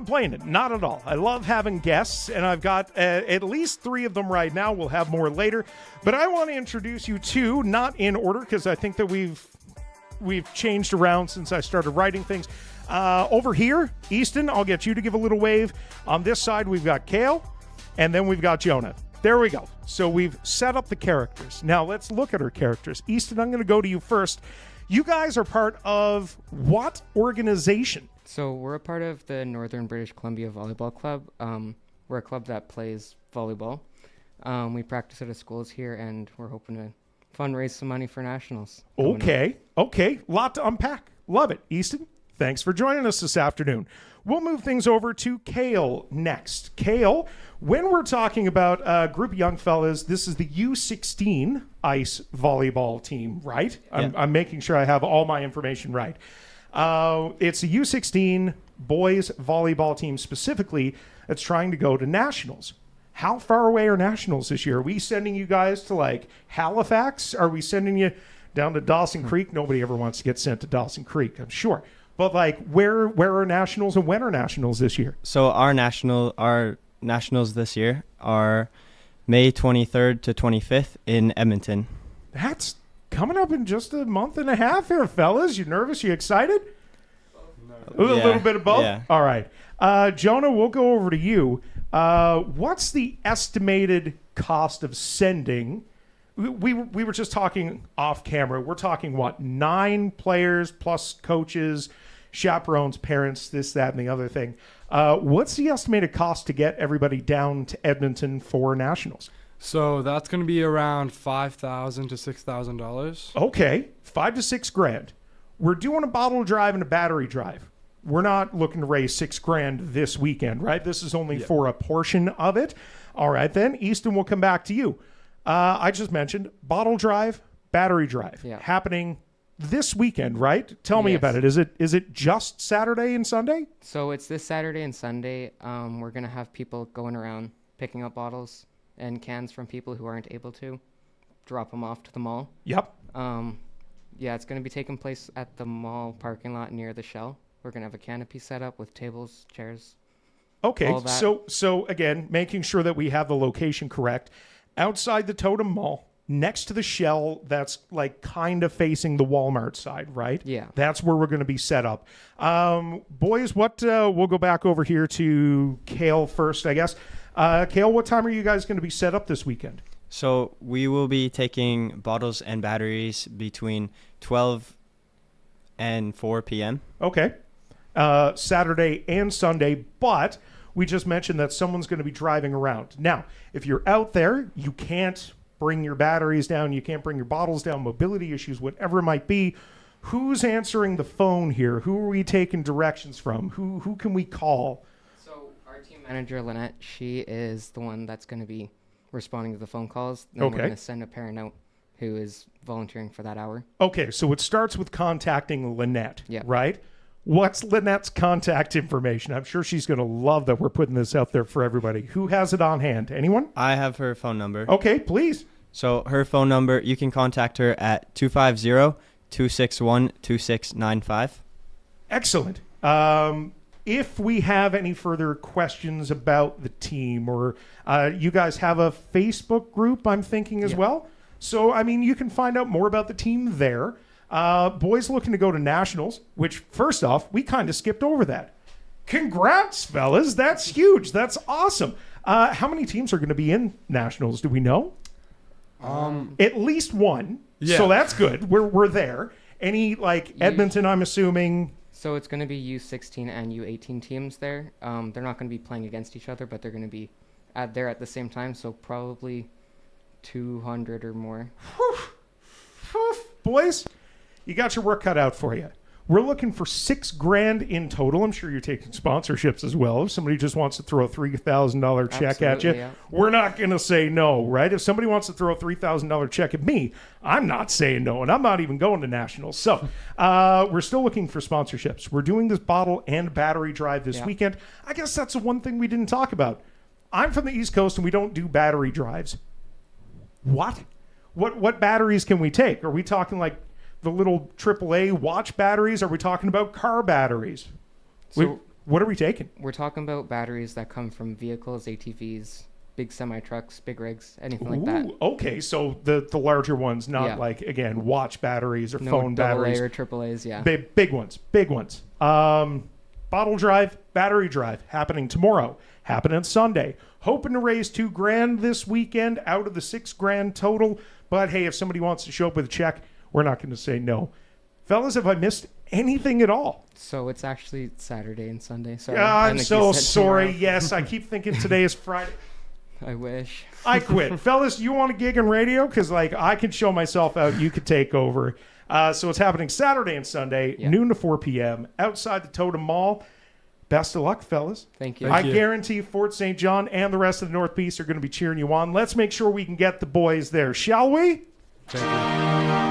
complaining. Not at all. I love having guests, and I've got at least 3 of them right now. We'll have more later. But I want to introduce you to, not in order, because I think that we've changed around since I started writing things. Over here, Easton, I'll get you to give a little wave. On this side, we've got Kale, and then we've got Jonah. There we go. So we've set up the characters. Now let's look at our characters. Easton, I'm going to go to you first. You guys are part of what organization? So we're a part of the Northern British Columbia Volleyball Club. We're a club that plays volleyball. We practice at a schools here, and we're hoping to fundraise some money for nationals. Okay. Lot to unpack. Love it. Easton, thanks for joining us this afternoon. We'll move things over to Kale next. Kale, when we're talking about a group of young fellas, this is the U16 ice volleyball team, right? Yeah. I'm making sure I have all my information right. It's a U16 boys volleyball team specifically that's trying to go to nationals. How far away are nationals this year? Are we sending you guys to like Halifax? Are we sending you down to Dawson Creek? Nobody ever wants to get sent to Dawson Creek, I'm sure. But like, where are nationals and when are nationals this year? So our nationals this year are May 23rd to 25th in Edmonton. That's coming up in just a month and a half here, fellas. You nervous? You excited? A little bit of both? Yeah. All right. Jonah, we'll go over to you. What's the estimated cost of sending? We were just talking off camera. We're talking, what, 9 players plus coaches, chaperones, parents, this, that, and the other thing. What's the estimated cost to get everybody down to Edmonton for nationals? So that's going to be around $5,000 to $6,000. Okay, $5,000 to $6,000. We're doing a bottle drive and a battery drive. We're not looking to raise $6,000 this weekend, right? This is only for a portion of it. All right, then, Easton, we'll come back to you. I just mentioned bottle drive, battery drive happening this weekend, right? Tell me about it. Is it just Saturday and Sunday? So it's this Saturday and Sunday. We're going to have people going around picking up bottles and cans from people who aren't able to, drop them off to the mall. Yep. It's going to be taking place at the mall parking lot near the Shell. We're going to have a canopy set up with tables, chairs. Okay, so again, making sure that we have the location correct. Outside the Totem Mall, next to the Shell, that's like kind of facing the Walmart side, right? Yeah. That's where we're going to be set up. Boys, we'll go back over here to Kale first, I guess. Kale, what time are you guys going to be set up this weekend? So we will be taking bottles and batteries between 12 and 4 p.m. Okay. Saturday and Sunday, but we just mentioned that someone's going to be driving around. Now, if you're out there, you can't bring your batteries down, you can't bring your bottles down, mobility issues, whatever it might be. Who's answering the phone here? Who are we taking directions from? Who can we call? So our team manager, Lynette, she is the one that's going to be responding to the phone calls. Then we're going to send a parent out who is volunteering for that hour. Okay, so it starts with contacting Lynette, right? What's Lynette's contact information? I'm sure she's going to love that we're putting this out there for everybody. Who has it on hand? Anyone? I have her phone number. Okay, please. So her phone number, you can contact her at 250-261-2695. Excellent. If we have any further questions about the team, or you guys have a Facebook group, I'm thinking as well. So, I mean, you can find out more about the team there. Boys looking to go to nationals, which, first off, we kind of skipped over that. Congrats, fellas. That's huge. That's awesome. How many teams are going to be in nationals? Do we know? At least one. Yeah. So that's good. We're there. Any, like, Edmonton, I'm assuming? So it's going to be U16 and U18 teams there. They're not going to be playing against each other, but they're going to be there at the same time. So probably 200 or more. Boys, you got your work cut out for you. We're looking for $6,000 in total. I'm sure you're taking sponsorships as well. If somebody just wants to throw a $3,000 check at you, we're not going to say no, right? If somebody wants to throw a $3,000 check at me, I'm not saying no, and I'm not even going to nationals. So we're still looking for sponsorships. We're doing this bottle and battery drive this weekend. I guess that's the one thing we didn't talk about. I'm from the East Coast, and we don't do battery drives. What batteries can we take? Are we talking like the little AAA watch batteries? Are we talking about car batteries? So What are we taking? We're talking about batteries that come from vehicles, ATVs, big semi-trucks, big rigs, anything like that. Okay, so the larger ones, not like, again, watch batteries or phone batteries. No AA or AAAs, yeah. Big ones. Bottle drive, battery drive, happening tomorrow, happening Sunday. Hoping to raise $2,000 this weekend out of the $6,000 total. But hey, if somebody wants to show up with a check, we're not going to say no. Fellas, have I missed anything at all? So it's actually Saturday and Sunday. Sorry. I'm so sorry. Tomorrow. Yes, I keep thinking today is Friday. I wish. I quit. Fellas, you want a gig in radio? Because I can show myself out. You could take over. So it's happening Saturday and Sunday, noon to 4 p.m. outside the Totem Mall. Best of luck, fellas. Thank you. I guarantee Fort St. John and the rest of the North Beast are going to be cheering you on. Let's make sure we can get the boys there, shall we? Thank you.